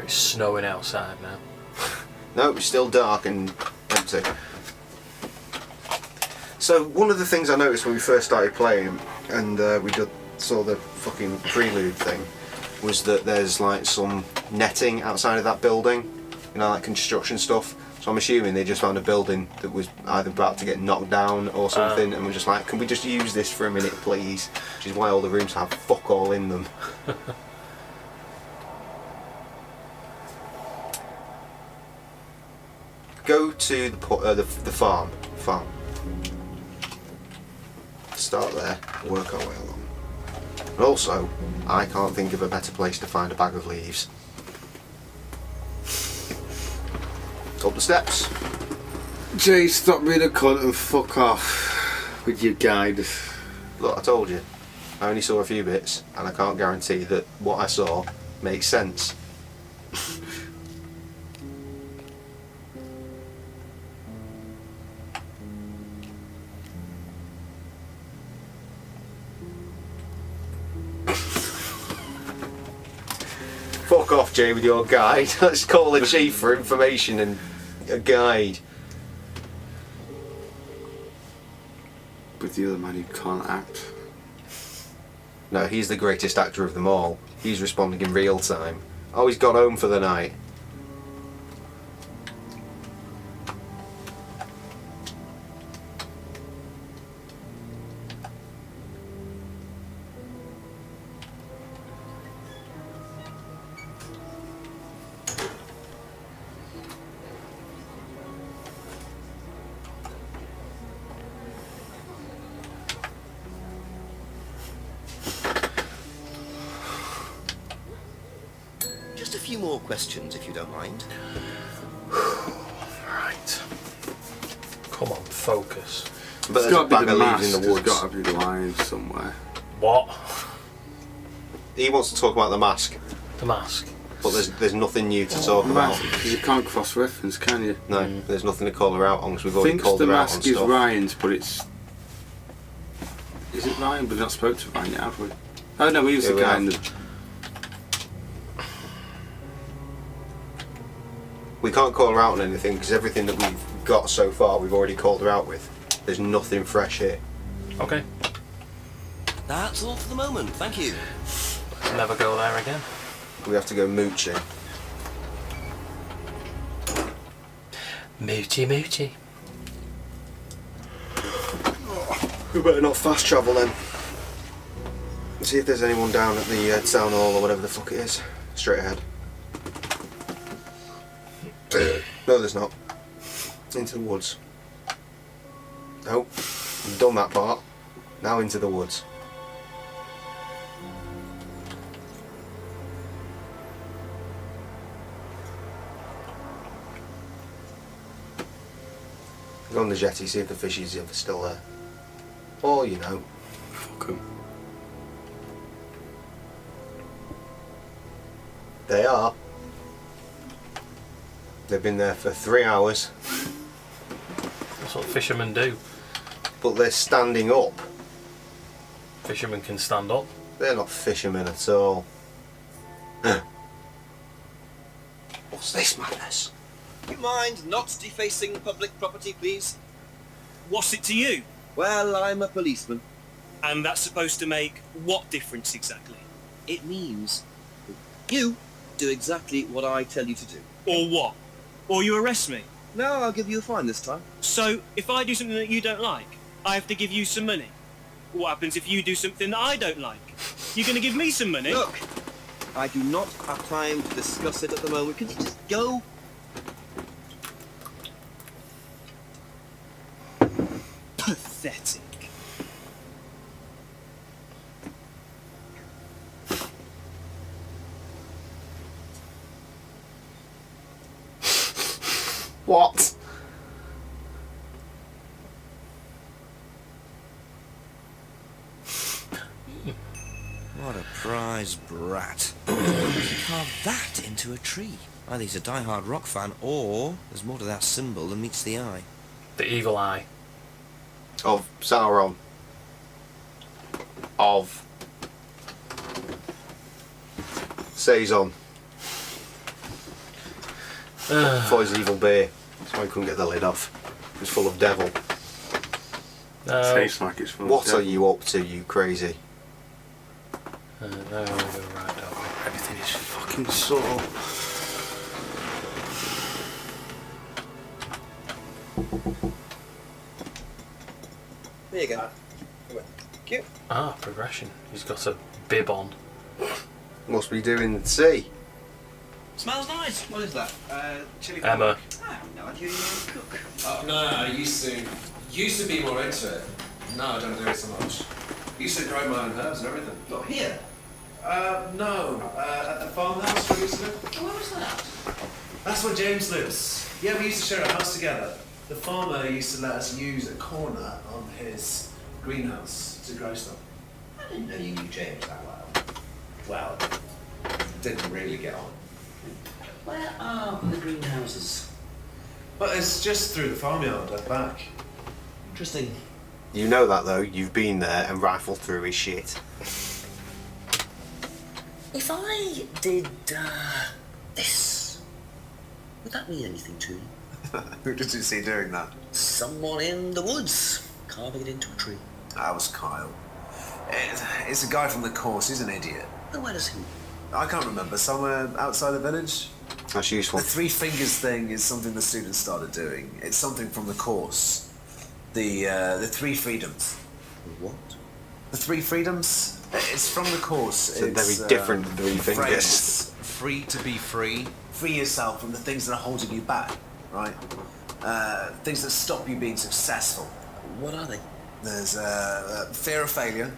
it's snowing outside now. No, it's still dark and empty. So one of the things I noticed when we first started playing, and saw the fucking prelude thing, was that there's like some netting outside of that building, you know, like construction stuff. So I'm assuming they just found a building that was either about to get knocked down or something, and we're just like, can we just use this for a minute, please? Which is why all the rooms have fuck all in them. Go to the farm. Start there, work our way along. And also, I can't think of a better place to find a bag of leaves. Up the steps. Jay, stop being a cunt and fuck off with your guide. Look, I told you. I only saw a few bits, and I can't guarantee that what I saw makes sense. Fuck off, Jay, with your guide. Let's call the chief for information and a guide. With the other man who can't act. No, he's the greatest actor of them all. He's responding in real time. Oh, he's gone home for the night. Just a few more questions, if you don't mind. Right. Come on, focus. But There's there's a got to bag be the of mask. leaves in the There's woods. got to be lines somewhere. What? He wants to talk about the mask, The mask. but there's nothing new to talk about. Because you can't cross-reference, can you? No, there's nothing to call her out on because we've I already think called the her out on mask is stuff. Ryan's, but it's... Is it Ryan? We've not spoke to Ryan yet, have we? Oh no, he was Yeah, the we guy have. in the... We can't call her out on anything because everything that we've got so far we've already called her out with. There's nothing fresh here. Okay. That's all for the moment, thank you. Let's never go there again. We have to go mooching. Moochie moochie. We better not fast travel then. See if there's anyone down at the town hall or whatever the fuck it is. Straight ahead. No, there's not. Into the woods. Nope. We've done that part. Now into the woods. Go on the jetty, see if the fishies are still there. Or, you know. Fuck 'em. They are. They've been there for 3 hours, That's what fishermen do. but they're standing up. Fishermen can stand up. They're not fishermen at all. What's this madness? You mind not defacing public property, please? What's it to you? Well, I'm a policeman. And that's supposed to make what difference exactly? It means that you do exactly what I tell you to do. Or what? Or you arrest me? No, I'll give you a fine this time. So, if I do something that you don't like, I have to give you some money? What happens if you do something that I don't like? You're going to give me some money? Look, I do not have time to discuss it at the moment. Can you just go? Pathetic. What? What a prize brat. You carve that into a tree. Either he's a die-hard rock fan, or there's more to that symbol than meets the eye. The evil eye. Of Sauron. Of Saison. thought it was evil beer. That's why I couldn't get the lid off. It was full of devil. Tastes like it's full What of are you up to, you crazy? There we go, right down. Everything is fucking sore. There you go. Cute. Ah, progression. He's got a bib on. Must be doing the sea. Smells nice. What is that? Chili Emma. Ah, no idea you cook. Oh, no, I used to be more into it. No, I don't do it so much. Used to grow my own herbs and everything. Not here. No, at the farmhouse we used to live. Oh, where was that? That's where James lives. Yeah, we used to share a house together. The farmer used to let us use a corner on his greenhouse to grow stuff. I didn't know you knew James that well. Well, didn't really get on. Where are the greenhouses? But it's just through the farmyard at the back. Interesting. You know that though, you've been there and rifled through his shit. If I did this, would that mean anything to you? Who did you see doing that? Someone in the woods carving it into a tree. That was Kyle. It's a guy from the course, he's an idiot. But where does he? I can't remember, somewhere outside the village? That's useful. The three fingers thing is something the students started doing. It's something from the course. The three freedoms. What? The three freedoms? It's from the course. It's a very different three fingers. Phrase. Free to be free. Free yourself from the things that are holding you back, right? Things that stop you being successful. What are they? There's fear of failure,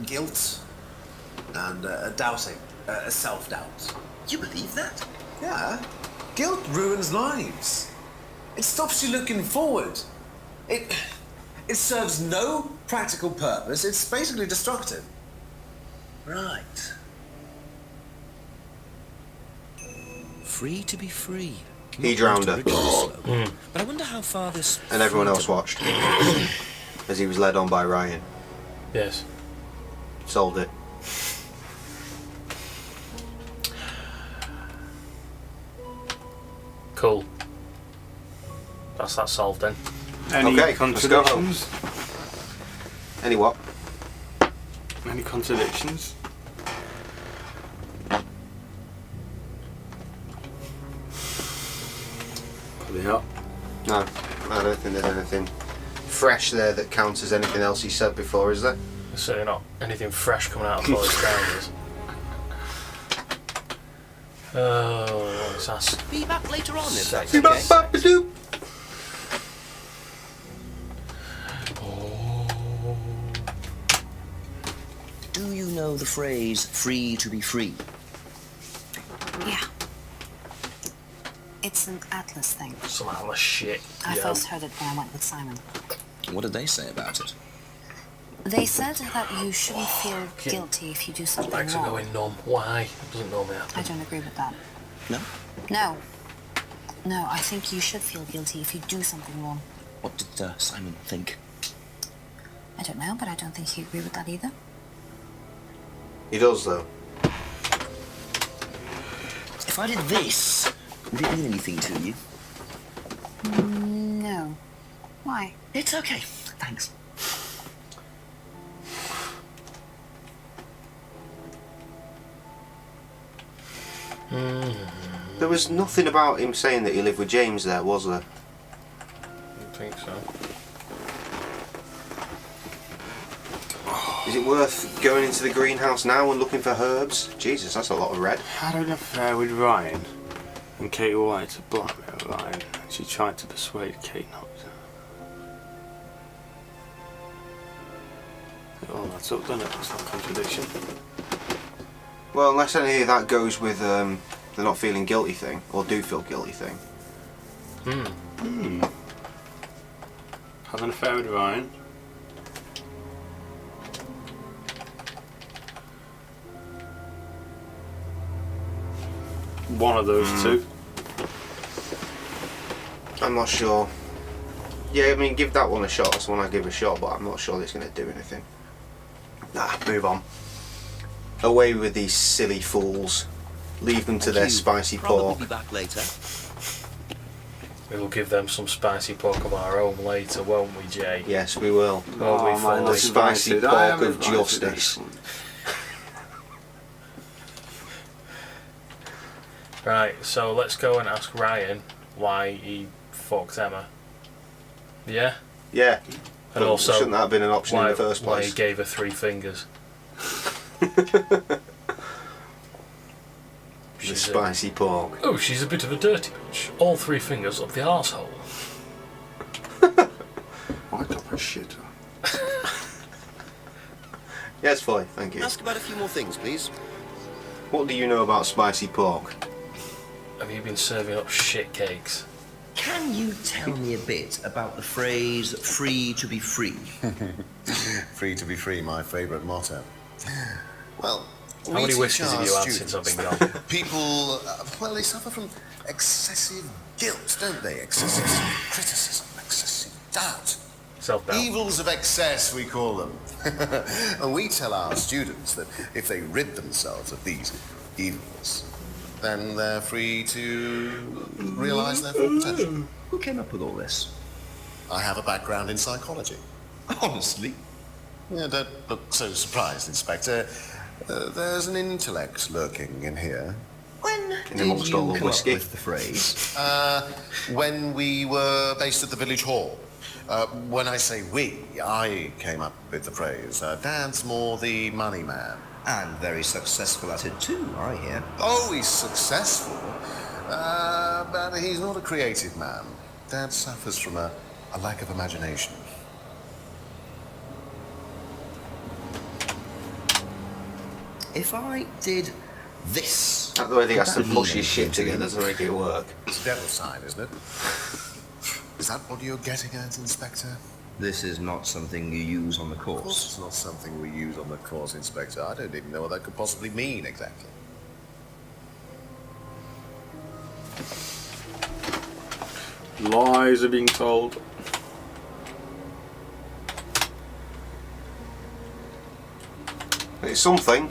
guilt, and doubting, self-doubt. You believe that? Yeah. Guilt ruins lives. It stops you looking forward. It serves no practical purpose. It's basically destructive. Right. Free to be free. He drowned her. But I wonder how far this... And everyone else freedom- watched. As he was led on by Ryan. Yes. Solved it. Cool. That's that solved then. Any Okay, let's go home. contradictions? Any what? Any contradictions? Probably not. No, I don't think there's anything fresh there that counts as anything else he said before, is there? There's certainly not anything fresh coming out of Forest Grounders. Oh, what's that? Be back later on if that's Sexy. okay. Do you know the phrase free to be free? Yeah. It's an Atlas thing. Some Atlas shit. I Yeah. first heard it when I went with Simon. What did they say about it? They said that you shouldn't feel guilty if you do something Legs are wrong. going numb. Why? It doesn't normally I happen. don't agree with that. No? No. No, I think you should feel guilty if you do something wrong. What did Simon think? I don't know, but I don't think you agree with that either. He does though. If I did this, would it mean anything to you? No. Why? It's okay. Thanks. There was nothing about him saying that he lived with James there, was there? I don't think so. Is it worth going into the greenhouse now and looking for herbs? Jesus, that's a lot of red. Had an affair with Ryan, and Kate wanted to blackmail Ryan. She tried to persuade Kate not to. It all adds up, doesn't it? It's not a contradiction. Well, unless any of that goes with the not feeling guilty thing, or do feel guilty thing. Had an affair with Ryan. One of those two. I'm not sure. Yeah, I mean, give that one a shot. That's the one I give a shot, but I'm not sure it's going to do anything. Nah, move on. Away with these silly fools. leave them to Thank their you. spicy Probably pork. be back later. We will give them some spicy pork of our own later, won't we, Jay? Yes, we will. Won't we, man, Ford? The that's spicy invited. I pork am of invited, justice. excellent. Right, so let's go and ask Ryan why he fucked Emma. Yeah? Yeah. And But also, shouldn't that have been an option in the first why he place? gave her 3 fingers. The She's spicy pork. Oh, she's a bit of a dirty bitch. All 3 fingers up the arsehole. White up a shitter. Yes, Foy, thank you. Ask about a few more things, please. What do you know about spicy pork? Have you been serving up shit cakes? Can you tell me a bit about the phrase free to be free? Free to be free, my favourite motto. Well, How many whiskies have you had since I've been gone? People, well, they suffer from excessive guilt, don't they? Excessive criticism, excessive doubt. Self-doubt. Evils of excess, we call them. And we tell our students that if they rid themselves of these evils, then they're free to realise their full potential. Who came up with all this? I have a background in psychology. Honestly? Yeah, don't look so surprised, Inspector. There's an intellect lurking in here. When In did amongst you all the come whiskey. up with the phrase? When we were based at the village hall. When I say we, I came up with the phrase. Dad's more the money man. And very successful at it too, I hear. Oh, he's successful, but he's not a creative man. Dad suffers from a lack of imagination. If I did this... That's the way they has to would that push mean his shit anything to together you? to make it work. It's the devil's sign, isn't it? Is that what you're getting at, Inspector? This is not something you use on the Of course course. it's not something we use on the course, Inspector. I don't even know what that could possibly mean exactly. Lies are being told. It's something.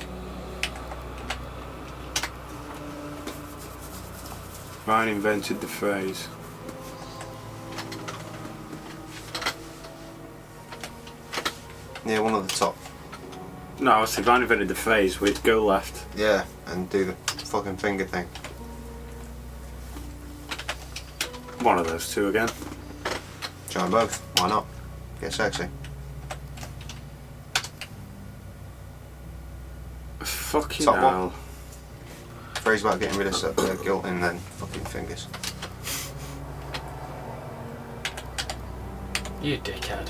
Ryan invented the phrase. Yeah, one at the top. No, I said Ryan invented the phrase with go left. Yeah, and do the fucking finger thing. One of those two again. Try them both. Why not? Get sexy. Fucking Top one. hell. Phrase about getting rid of guilt and then fucking fingers. You dickhead.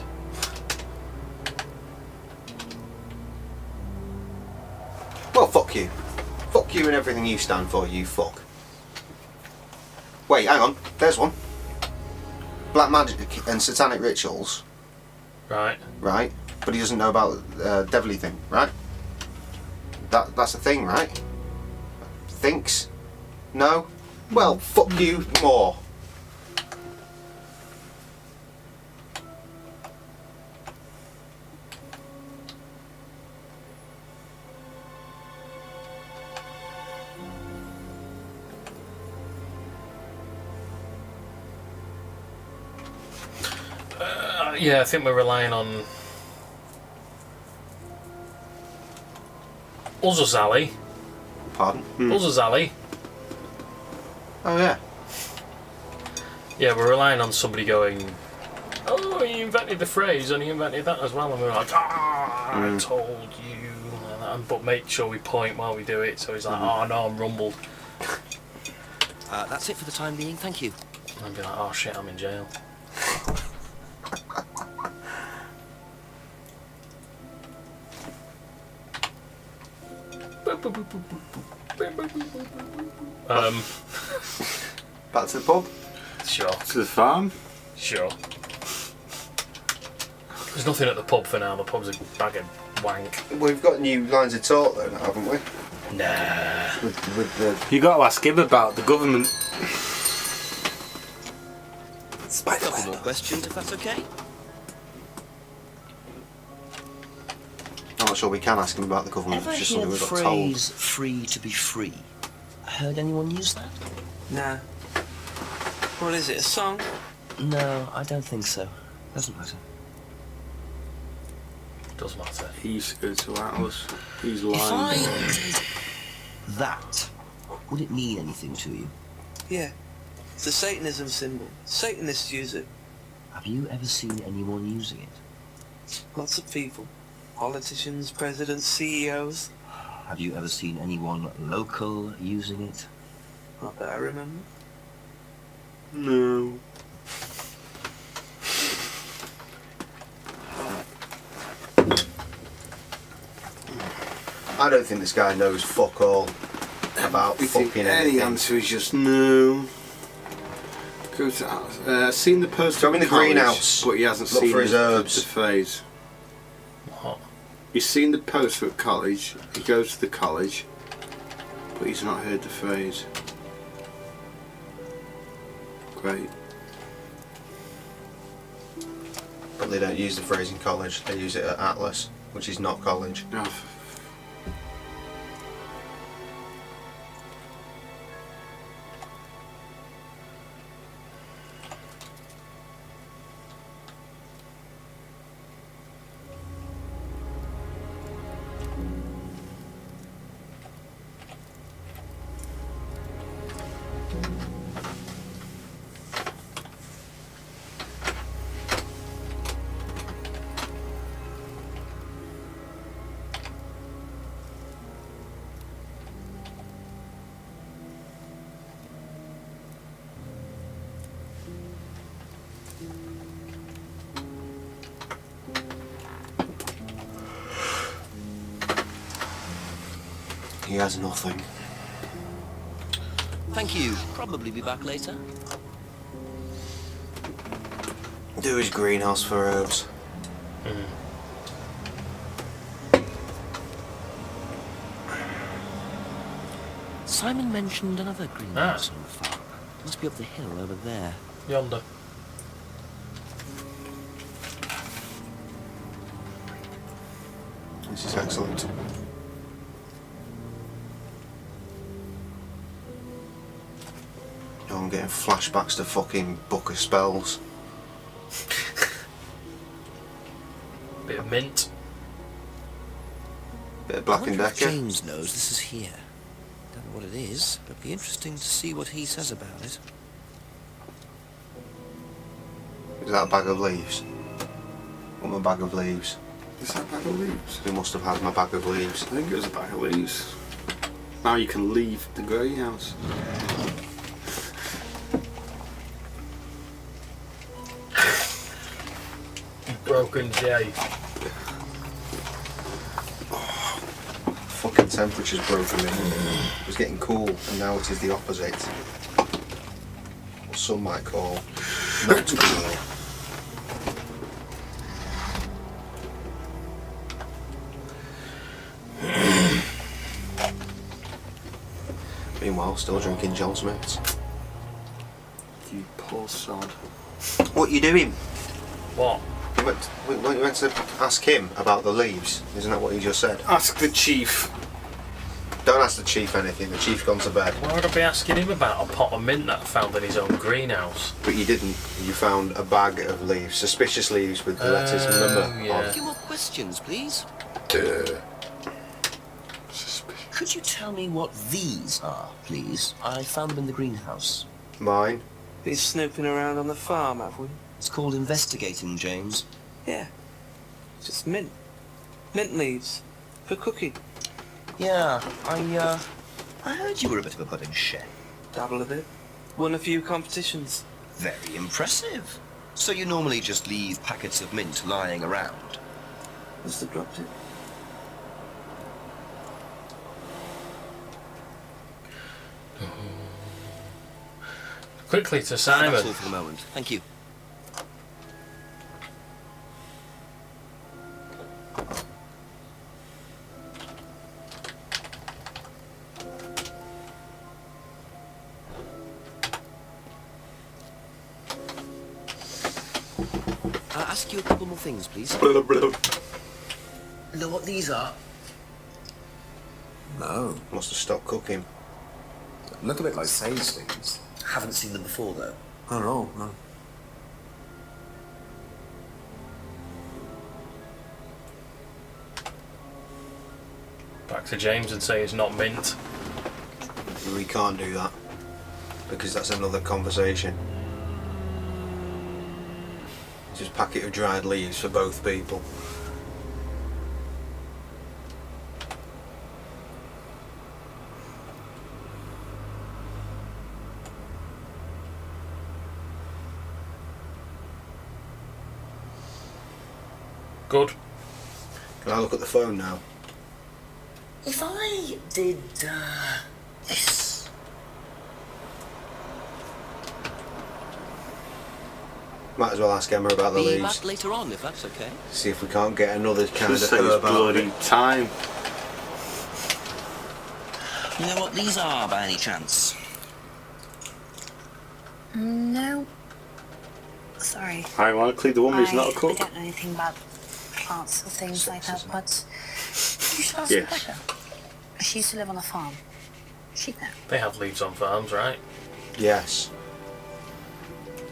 Well, fuck you. Fuck you and everything you stand for, you fuck. Wait, hang on. There's one. Black magic and satanic rituals, Right. right? But he doesn't know about devilly thing, right? That's a thing, right? Thinks? No? Well, fuck you more. Yeah, I think we're relying on Uzzazali. Pardon? Uzzazali. Oh yeah. Yeah, we're relying on somebody going, oh, he invented the phrase and he invented that as well. And we're like, I told you. But make sure we point while we do it. So he's like, oh no, I'm rumbled. That's it for the time being, thank you. And I'd be like, oh shit, I'm in jail. Back to the pub. Sure, To the farm? sure. There's nothing at the pub for now. The pub's a bag of wank. We've got new lines of talk though, now, haven't we? Nah. With the You got to ask him about the government. A couple more questions, if that's okay? I'm not sure we can ask him about the government. Ever It's just hear something the we got told. phrase free to be free? heard anyone use that? Nah. What is it, a song? No, I don't think so. Doesn't matter. Does matter. He used to go to Atlas. He's If I lying. did that, would it mean anything to you? Yeah. It's a Satanism symbol. Satanists use it. Have you ever seen anyone using it? Lots of people. Politicians, presidents, CEOs. Have you ever seen anyone local using it? Not that I remember. No. I don't think this guy knows fuck all about You think fucking any anything. answer is just no. Go to Atlas. Seen the poster Go in the at college, greenhouse. but he hasn't Look seen for his herbs. the phrase. What? He's seen the poster at college. He goes to the college, but he's not heard the phrase. Great. But they don't use the phrase in college, they use it at Atlas, which is not college. Oh, He has nothing. Thank you. Probably be back later. Do his greenhouse for herbs. Simon mentioned another greenhouse on the farm. Must be up the hill over there. Yonder. This is excellent. Oh, I'm getting flashbacks to fucking Book of Spells. Bit of mint. Bit of I Black and wonder if Decker. James knows this is here. Don't know what it is, but it'd be interesting to see what he says about it. Is that a bag of leaves? What my bag of leaves? is that a bag of leaves? Who must have had my bag of leaves? I think it was a bag of leaves. Now you can leave the greenhouse. Broken J. Fucking temperature's broken in. It was getting cool and now it is the opposite. What some might call not cool. Meanwhile, still drinking John Smith's. You poor sod. What are you doing? What? You went to ask him about the leaves. Isn't that what you just said? Ask the chief. Don't ask the chief anything. The chief's gone to bed. Why would I be asking him about a pot of mint that I found in his own greenhouse? But you didn't. You found a bag of leaves, suspicious leaves with the letters mama yeah. A few more questions, please. on. Could you tell me what these are, please? I found them in the greenhouse. Mine. Been snooping around on the farm, have we? It's called investigating, James. Yeah. Just mint. Mint leaves. For cooking. Yeah, I heard you were a bit of a budding chef. Dabble a bit. Won a few competitions. Very impressive. So you normally just leave packets of mint lying around? Must have dropped it. Quickly to That's all Simon. for the moment. Thank you. I'll ask you a couple more things, please. Blah, blah. Know what these are? No. Must have stopped cooking. Look a bit like sageslings. Haven't seen them before, though. Not at all, no. Back to James and say it's not mint. We can't do that because that's another conversation. Just packet of dried leaves for both people. Good. Can I look at the phone now? If I did this. Might as well ask Emma about the Be leaves. back later on, if that's okay. See if we can't get another kind of Just saves herb out of bloody it. time. You know what these are, by any chance? No. Sorry. Ironically, the woman is not a I cook. don't know anything about plants or things like that, but you should ask Yes. Rebecca. She used to live on a farm. She'd know. They have leaves on farms, right? Yes.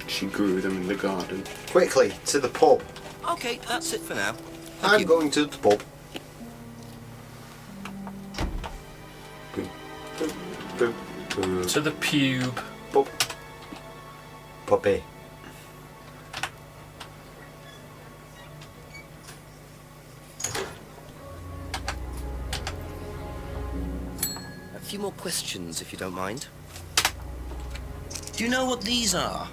She grew them in the garden. Quickly, to the pub. Okay, that's it for now. I'm going to the pub. To the pube. Pub. Puppy. A few more questions, if you don't mind. Do you know what these are?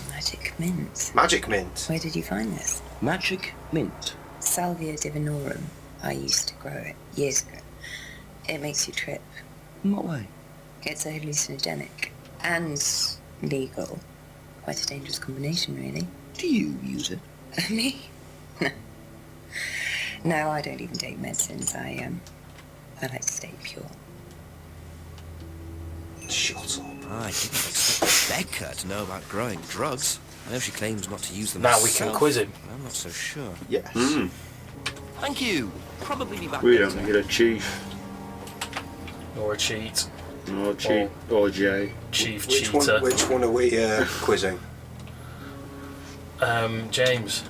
Magic mint. Magic mint. Where did you find this? Magic mint. Salvia divinorum. I used to grow it years ago. It makes you trip. In what way? It's a hallucinogenic and legal. Quite a dangerous combination, really. Do you use it? Me? No. No, I don't even take medicines. I like to stay pure. Shut up. I didn't expect Becca to know about growing drugs. I know she claims not to use them Now we herself. can quiz him. I'm not so sure. Yes. Thank you. Probably be back We later. don't need a chief. Or a cheat. Or chief. Or Jay. Chief Which cheater. which one are we quizzing? James.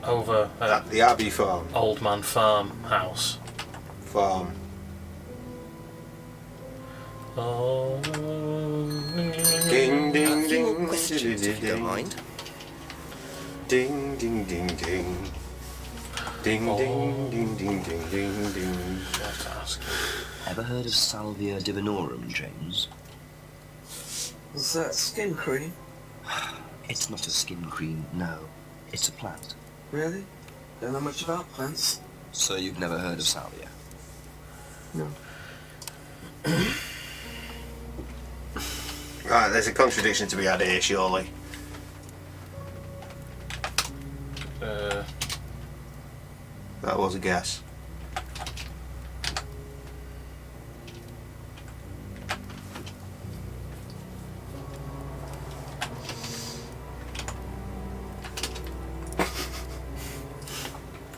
Over at At the Abbey Farm. Old Man Farmhouse. Farm. Oh. Ding ding A few more ding. questions, if you don't mind. Ding ding ding ding. Ding Oh. ding ding ding ding ding ding. I have to ask. Ever heard of Salvia divinorum, James? Is that skin cream? It's not a skin cream, no. It's a plant. Really? Don't know much about plants. So you've never heard of salvia? No. Right, there's a contradiction to be had here, surely. That was a guess.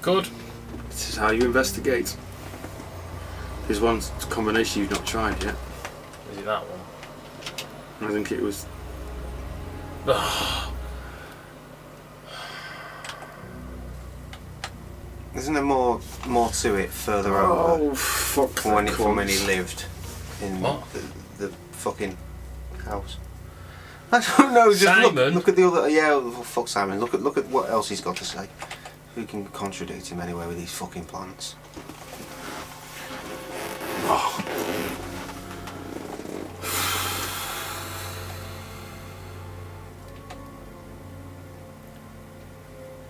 Good. This is how you investigate. There's one combination you've not tried yet. Is it that one? I think it was. Isn't there more to it further over Fuck from when, that from when he cunt. lived in What? the fucking house? I don't know. Just Simon? look at the other. Yeah, well, fuck Simon. Look at what else he's got to say. Who can contradict him anyway with these fucking plants?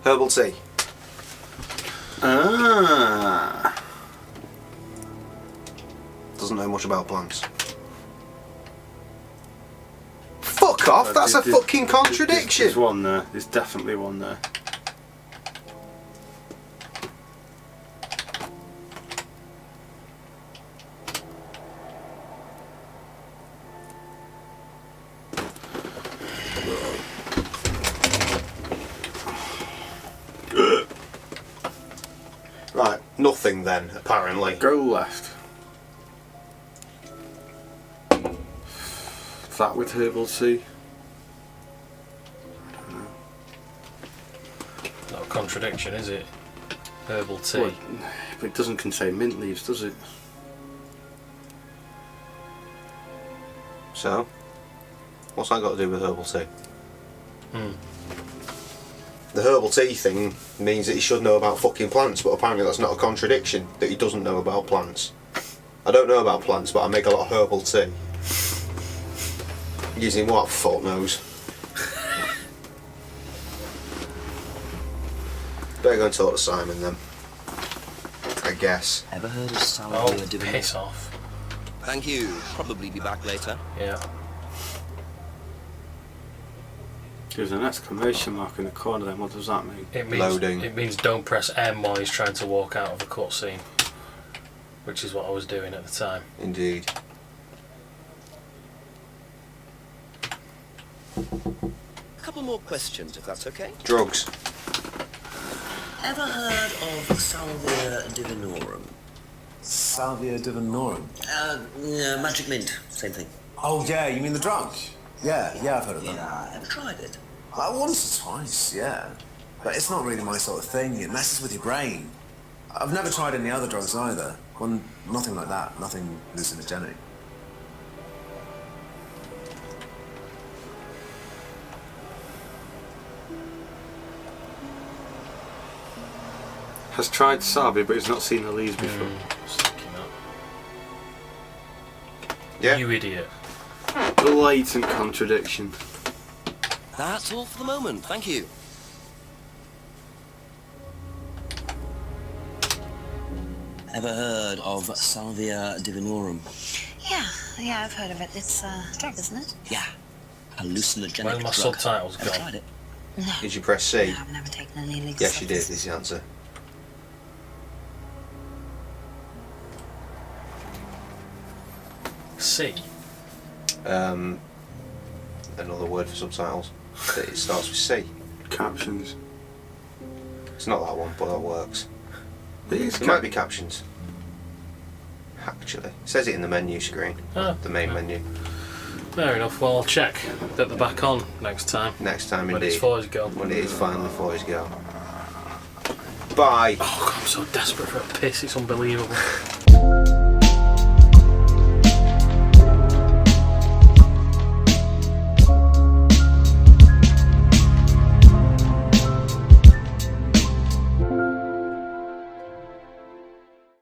Herbal tea. Ah. Doesn't know much about plants. Fuck off! That's a fucking contradiction. There's one there. There's definitely one there. Right, nothing then, apparently. Go left. That with herbal tea. Not a contradiction, is it? Herbal tea. Well, but it doesn't contain mint leaves, does it? So, what's that got to do with herbal tea? The herbal tea thing means that he should know about fucking plants, but apparently that's not a contradiction, that he doesn't know about plants. I don't know about plants, but I make a lot of herbal tea. Using what? Fuck knows. Better go and talk to Simon then. I guess. Ever heard of Oh, salvia divinorum? piss off. Thank you. Probably be back later. Yeah. There's an exclamation mark in the corner then, what does that mean? It means, Loading. It means don't press M while he's trying to walk out of a cutscene. Which is what I was doing at the time. Indeed. A couple more questions, if that's okay. Drugs. Ever heard of salvia divinorum? Salvia divinorum. Yeah, magic mint, same thing. Oh, yeah, you mean the drug? Yeah, I've heard of that. Yeah, ever tried it? Once or twice, yeah. But it's not really my sort of thing. It messes with your brain. I've never tried any other drugs either. Well, nothing like that. Nothing hallucinogenic. Has tried salvia, but he's not seen the leaves before. Sticking up. Yeah. You idiot. Blatant contradiction. That's all for the moment, thank you. Ever heard of salvia divinorum? Yeah, I've heard of it. It's a drug, isn't it? Yeah, hallucinogenic Where are my drug. subtitles Ever gone? tried it? No. Did you press C? No, I've never taken any illegal Yes, you did, substances. is the answer. C. Another word for subtitles. It starts with C. Captions. It's not that one, but that works. It is It might be captions. Actually, it says it in the menu screen. Ah, The main yeah. menu. Fair enough. Well, I'll check that they're back on next time. Next time, When indeed. it's 4's go. When it is finally 4's go. Bye. Oh, God, I'm so desperate for a piss. It's unbelievable.